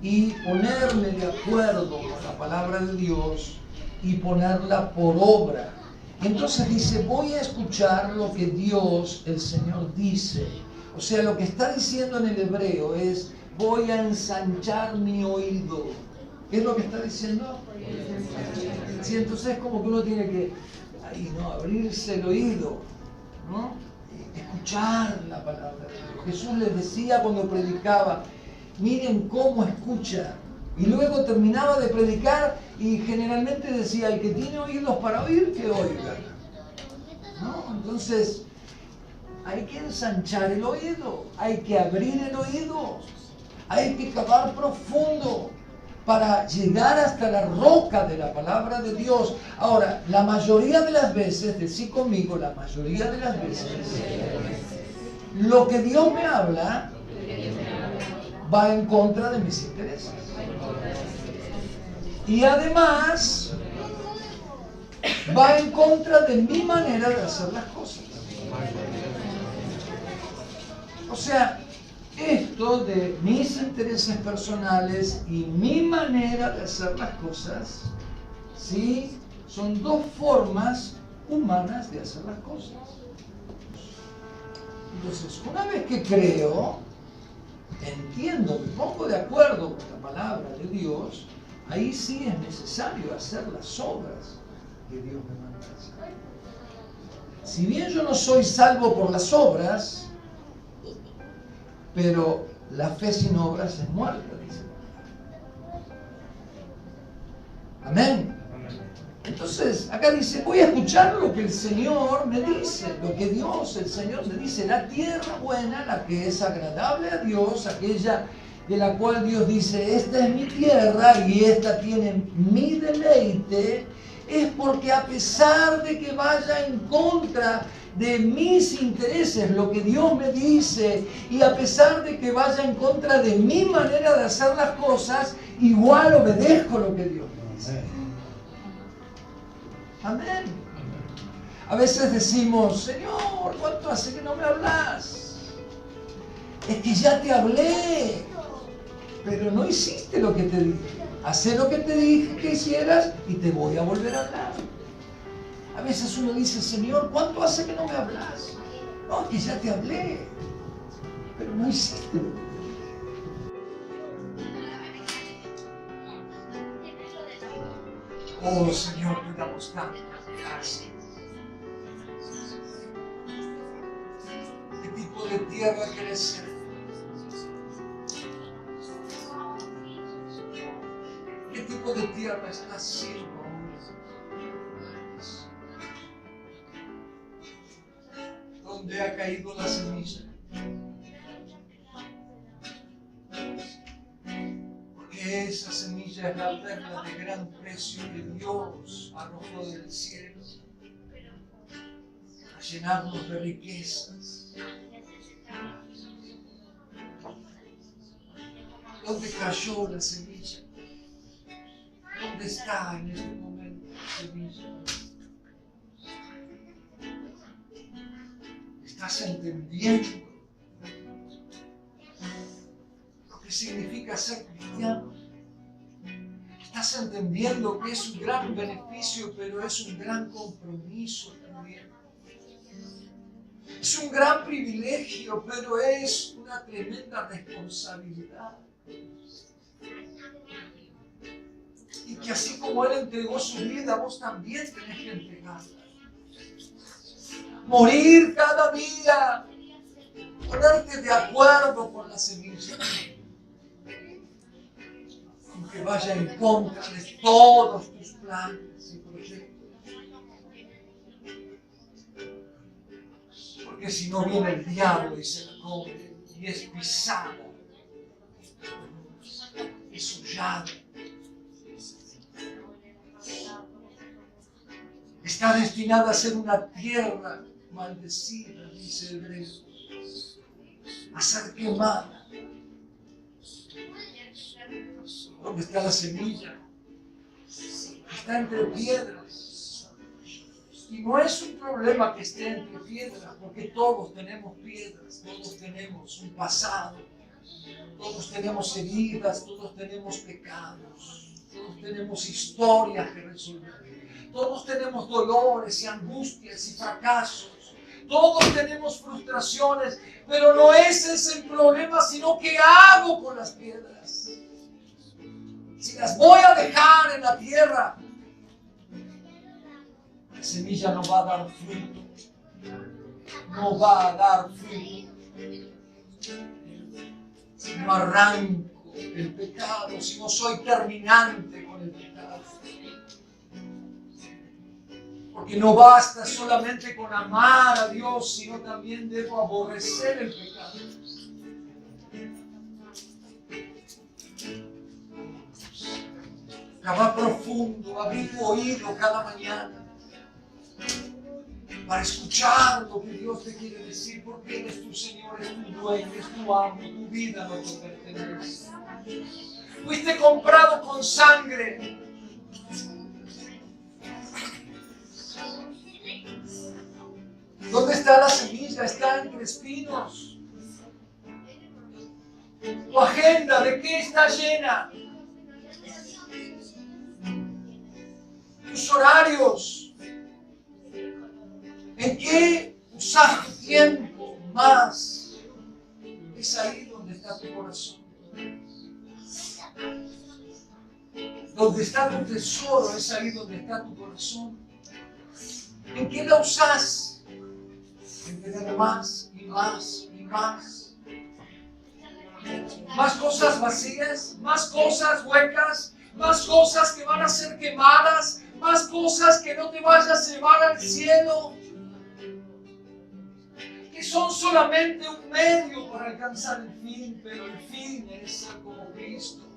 Y ponerme de acuerdo con la palabra de Dios y ponerla por obra. Entonces dice, voy a escuchar lo que Dios, el Señor, dice. O sea, lo que está diciendo en el hebreo es, voy a ensanchar mi oído. ¿Qué es lo que está diciendo? Sí, entonces es como que uno tiene que abrirse el oído, ¿no? Escuchar la palabra de Dios. Jesús les decía cuando predicaba, miren cómo escucha. Y luego terminaba de predicar y generalmente decía, el que tiene oídos para oír, que oiga, ¿no? Entonces, hay que ensanchar el oído, hay que abrir el oído, hay que cavar profundo para llegar hasta la roca de la palabra de Dios. Ahora, la mayoría de las veces, decí conmigo, la mayoría de las veces, lo que Dios me habla va en contra de mis intereses. Y además, va en contra de mi manera de hacer las cosas. O sea, esto de mis intereses personales y mi manera de hacer las cosas, ¿sí? Son 2 formas humanas de hacer las cosas. Entonces, una vez que creo, entiendo, me pongo de acuerdo con la palabra de Dios, ahí sí es necesario hacer las obras que Dios me manda a hacer. Si bien yo no soy salvo por las obras, pero la fe sin obras es muerta, dice. Amén. Entonces, acá dice, voy a escuchar lo que el Señor me dice, lo que Dios, el Señor me dice, la tierra buena, la que es agradable a Dios, aquella de la cual Dios dice, esta es mi tierra y esta tiene mi deleite, es porque a pesar de que vaya en contra de mis intereses, lo que Dios me dice, y a pesar de que vaya en contra de mi manera de hacer las cosas, igual obedezco lo que Dios me dice. Amén. A veces decimos, Señor, ¿cuánto hace que no me hablas? Es que ya te hablé, pero no hiciste lo que te dije. Hacé lo que te dije que hicieras y te voy a volver a hablar. A veces uno dice, Señor, ¿cuánto hace que no me hablas? No, es que ya te hablé, pero no hiciste lo que te dije. Oh Señor, te damos tantas gracias. ¿Qué tipo de tierra quieres ser? ¿Qué tipo de tierra estás siendo hoy? ¿Dónde ha caído la semilla? Porque esa semilla es la perla de gran precio que Dios arrojó del cielo a llenarnos de riquezas. ¿Dónde cayó la semilla? ¿Dónde está en este momento la semilla? ¿Estás entendiendo lo que significa ser cristiano? ¿Estás entendiendo que es un gran beneficio, pero es un gran compromiso también? Es un gran privilegio, pero es una tremenda responsabilidad. Y que así como Él entregó su vida, vos también tenés que entregarla. Morir cada día. Ponerte de acuerdo con la semilla. Aunque vaya en contra de todos tus planes y proyectos. Porque si no viene el diablo y se la come y es pisada, es hollada. Está destinada a ser una tierra maldecida, dice el hebreo, a ser quemada. ¿Dónde está la semilla? Está entre piedras. Y no es un problema que esté entre piedras, porque todos tenemos piedras, todos tenemos un pasado, todos tenemos heridas, todos tenemos pecados, todos tenemos historias que resolver, todos tenemos dolores y angustias y fracasos. Todos tenemos frustraciones, pero no ese es el problema, sino qué hago con las piedras. Si las voy a dejar en la tierra, la semilla no va a dar fruto. No va a dar fruto. Si no arranco el pecado, si no soy terminante con el pecado. Porque no basta solamente con amar a Dios, sino también debo aborrecer el pecado. Cava profundo, abrir tu oído cada mañana para escuchar lo que Dios te quiere decir, porque Él es tu Señor, es tu dueño, es tu amo, tu vida no te pertenece. Fuiste comprado con sangre. ¿Dónde está la semilla? Está entre espinos. Tu agenda, ¿de qué está llena? Tus horarios. ¿En qué usas tu tiempo más? Es ahí donde está tu corazón. Donde está tu tesoro, es ahí donde está tu corazón. ¿En qué lo usas? En tener más y más y más. Más cosas vacías, más cosas huecas, más cosas que van a ser quemadas, más cosas que no te vayas a llevar al cielo, que son solamente un medio para alcanzar el fin, pero el fin es ser como Cristo.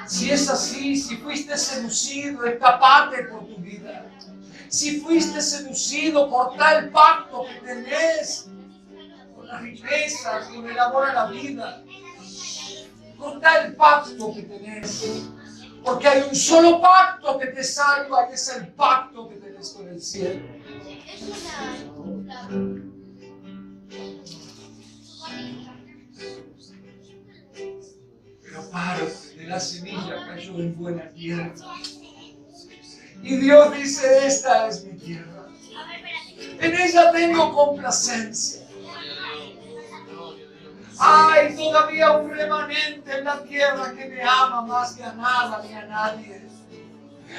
Si es así, si fuiste seducido, escapate por tu vida. Si fuiste seducido por tal pacto que tenés con las riquezas, con el amor a la vida, con tal pacto que tenés, porque hay un solo pacto que te salva y es el pacto que tenés con el cielo. Pero parte de la semilla cayó en buena tierra. Y Dios dice, esta es mi tierra. En ella tengo complacencia. Hay todavía un remanente en la tierra que me ama más que a nada ni a nadie.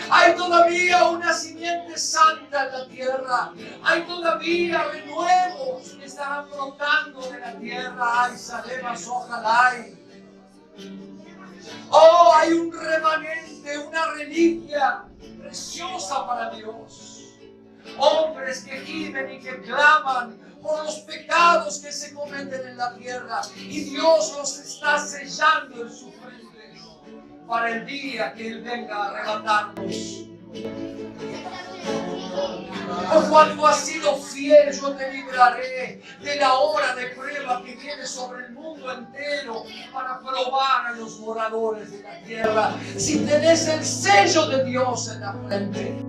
Hay todavía una simiente santa en la tierra. Hay todavía renuevos que estarán brotando de la tierra. Ay, Salemas, ojalá. Oh, hay un remanente, una reliquia preciosa para Dios. Hombres que gimen y que claman por los pecados que se cometen en la tierra, y Dios los está sellando en su frente para el día que Él venga a arrebatarnos. Por cuanto has sido fiel, yo te libraré de la hora de prueba que viene sobre el mundo entero para probar a los moradores de la tierra. Si tenés el sello de Dios en la frente,